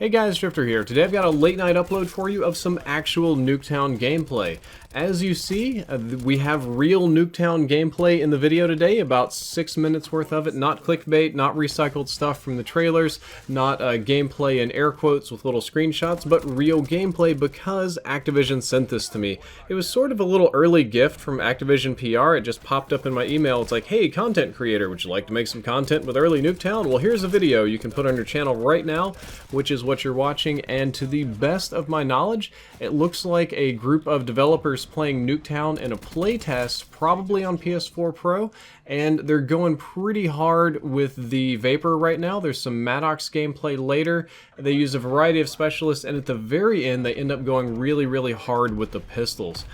Hey guys, Drifter here. Today I've got a late night upload for you of some actual Nuketown gameplay. As you see, we have real Nuketown gameplay in the video today, about 6 minutes worth of it, not clickbait, not recycled stuff from the trailers, not gameplay in air quotes with little screenshots, but real gameplay because Activision sent this to me. It was sort of a little early gift from Activision PR. It just popped up in my email. It's like, hey, content creator, would you like to make some content with early Nuketown? Well, here's a video you can put on your channel right now, which is what you're watching, and to the best of my knowledge, it looks like a group of developers playing Nuketown in a playtest, probably on PS4 Pro, and they're going pretty hard with the Vapor right now. There's some Maddox gameplay later. They use a variety of specialists, and at the very end, they end up going really hard with the pistols.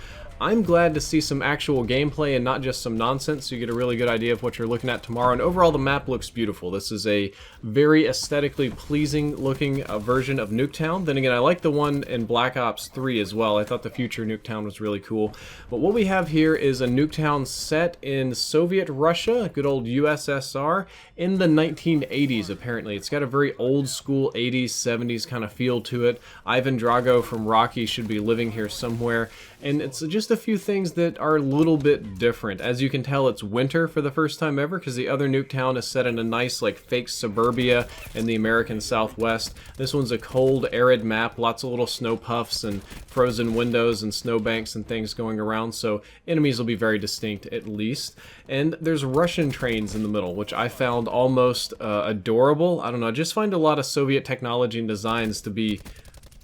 I'm glad to see some actual gameplay and not just some nonsense, so you get a really good idea of what you're looking at tomorrow. And overall, the map looks beautiful. This is a very aesthetically pleasing looking version of Nuketown. Then again, I like the one in Black Ops 3 as well. I thought the future Nuketown was really cool. But what we have here is a Nuketown set in Soviet Russia, good old USSR, in the 1980s apparently. It's got a very old school 80s, 70s kind of feel to it. Ivan Drago from Rocky should be living here somewhere. And it's just a few things that are a little bit different. As you can tell, it's winter for the first time ever because the other Nuketown is set in a nice like fake suburbia in the American Southwest. This one's a cold, arid map, lots of little snow puffs and frozen windows and snowbanks and things going around, so enemies will be very distinct at least. And there's Russian trains in the middle, which I found almost adorable. I don't know, I just find a lot of Soviet technology and designs to be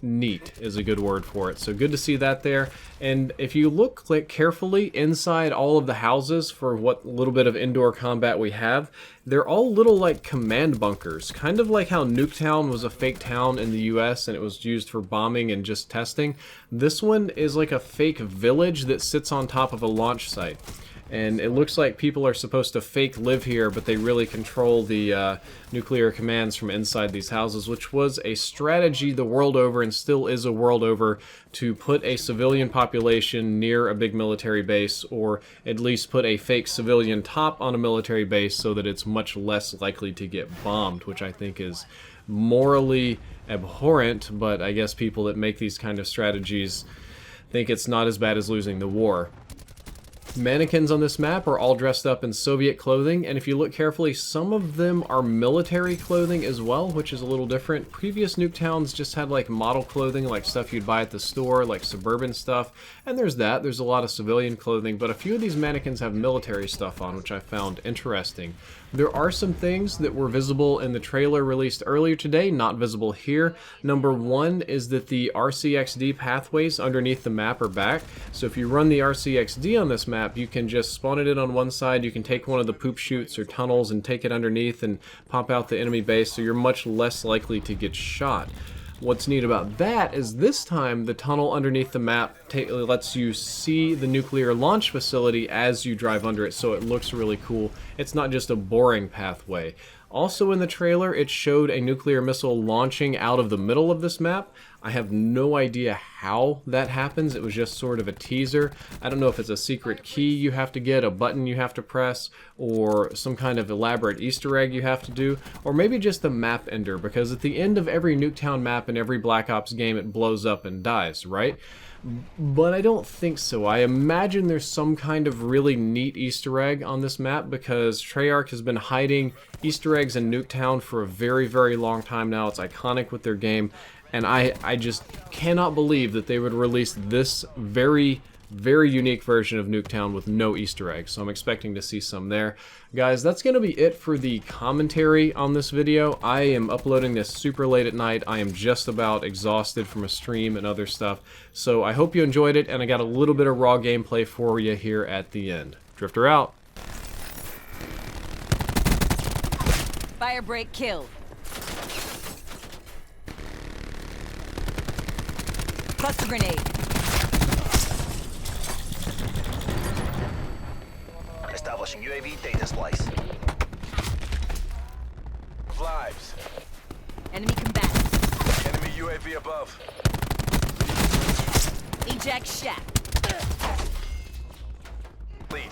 neat is a good word for it. So good to see that there. And if you look carefully inside all of the houses for what little bit of indoor combat we have, they're all little like command bunkers, kind of like how Nuketown was a fake town in the US and it was used for bombing and just testing. This one is like a fake village that sits on top of a launch site. And it looks like people are supposed to fake live here, but they really control the nuclear commands from inside these houses, which was a strategy the world over and still is a world over to put a civilian population near a big military base, or at least put a fake civilian top on a military base so that it's much less likely to get bombed, which I think is morally abhorrent, but I guess people that make these kind of strategies think it's not as bad as losing the war. Mannequins on this map are all dressed up in Soviet clothing, and if you look carefully, some of them are military clothing as well, which is a little different. Previous Nuketowns just had like model clothing, like stuff you'd buy at the store, like suburban stuff, and there's that. There's a lot of civilian clothing, but a few of these mannequins have military stuff on, which I found interesting. There are some things that were visible in the trailer released earlier today, not visible here. Number one is that the RXCD pathways underneath the map are back, so if you run the RXCD on this map, you can just spawn it in on one side, you can take one of the poop chutes or tunnels and take it underneath and pop out the enemy base, so you're much less likely to get shot. What's neat about that is this time the tunnel underneath the map lets you see the nuclear launch facility as you drive under it, so it looks really cool. It's not just a boring pathway. Also in the trailer, it showed a nuclear missile launching out of the middle of this map. I have no idea how that happens. It was just sort of a teaser. I don't know if it's a secret key you have to get, a button you have to press, or some kind of elaborate Easter egg you have to do, or maybe just a map ender, because at the end of every Nuketown map in every Black Ops game, it blows up and dies, right? But I don't think so. I imagine there's some kind of really neat Easter egg on this map because Treyarch has been hiding Easter eggs in Nuketown for a very long time now. It's iconic with their game, and I just cannot believe that they would release this very unique version of Nuketown with no Easter eggs, so I'm expecting to see some there. Guys, that's going to be it for the commentary on this video. I am uploading this super late at night. I am just about exhausted from a stream and other stuff, so I hope you enjoyed it, and I got a little bit of raw gameplay for you here at the end. Drifter out. Fire break killed. Cluster grenade. Establishing UAV data splice. Lives. Enemy combatants. Enemy UAV above. Eject shack. Lead.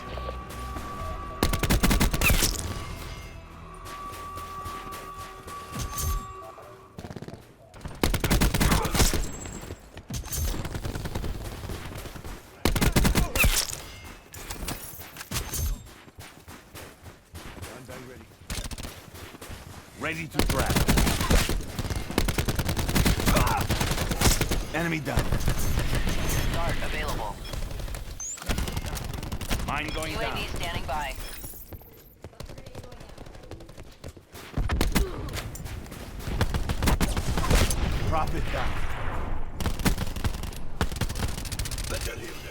Ready to trap. Enemy down. Dart available. Mine going down. UAV standing by. Drop it down. Let your leave.